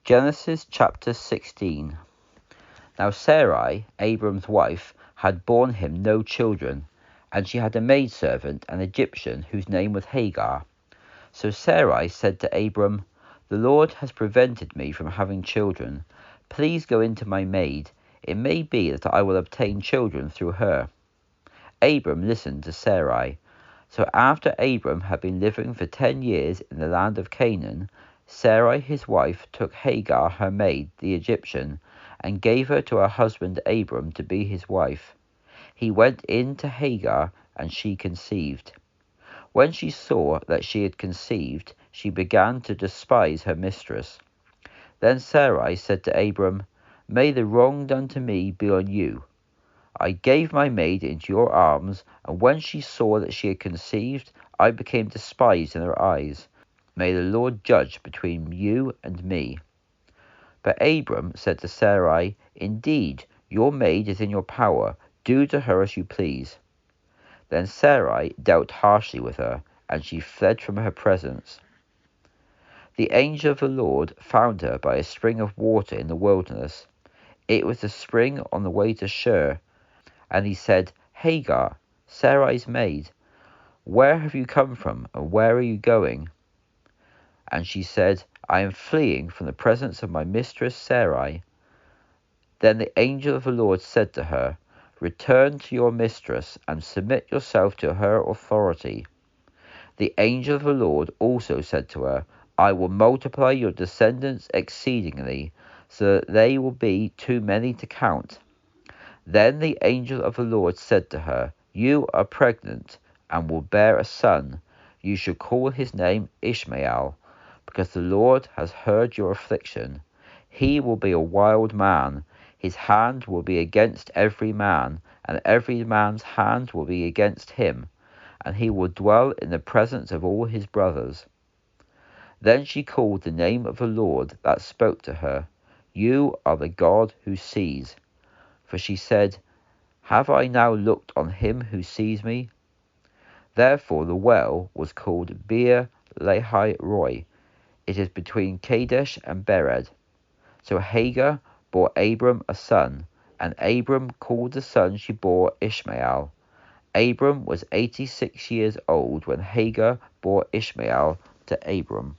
Genesis chapter 16. Now Sarai, Abram's wife, had borne him no children, and she had a maidservant, an Egyptian, whose name was Hagar. So Sarai said to Abram, "The Lord has prevented me from having children. Please go into my maid. It may be that I will obtain children through her." Abram listened to Sarai. So after Abram had been living for 10 years in the land of Canaan, Sarai his wife took Hagar her maid, the Egyptian, and gave her to her husband Abram to be his wife. He went in to Hagar, and she conceived. When she saw that she had conceived, she began to despise her mistress. Then Sarai said to Abram, "May the wrong done to me be on you. I gave my maid into your arms, and when she saw that she had conceived, I became despised in her eyes. May the Lord judge between you and me." But Abram said to Sarai, "Indeed, your maid is in your power. Do to her as you please." Then Sarai dealt harshly with her, and she fled from her presence. The angel of the Lord found her by a spring of water in the wilderness. It was the spring on the way to Shur. And he said, "Hagar, Sarai's maid, where have you come from, and where are you going?" And she said, "I am fleeing from the presence of my mistress Sarai." Then the angel of the Lord said to her, "Return to your mistress, and submit yourself to her authority." The angel of the Lord also said to her, "I will multiply your descendants exceedingly, so that they will be too many to count." Then the angel of the Lord said to her, "You are pregnant, and will bear a son. You shall call his name Ishmael, because the Lord has heard your affliction. He will be a wild man. His hand will be against every man, and every man's hand will be against him, and he will dwell in the presence of all his brothers." Then she called the name of the Lord that spoke to her, "You are the God who sees." For she said, "Have I now looked on him who sees me?" Therefore the well was called Beer Lahai Roi. It is between Kadesh and Bered. So Hagar bore Abram a son, and Abram called the son she bore Ishmael. Abram was 86 years old when Hagar bore Ishmael to Abram.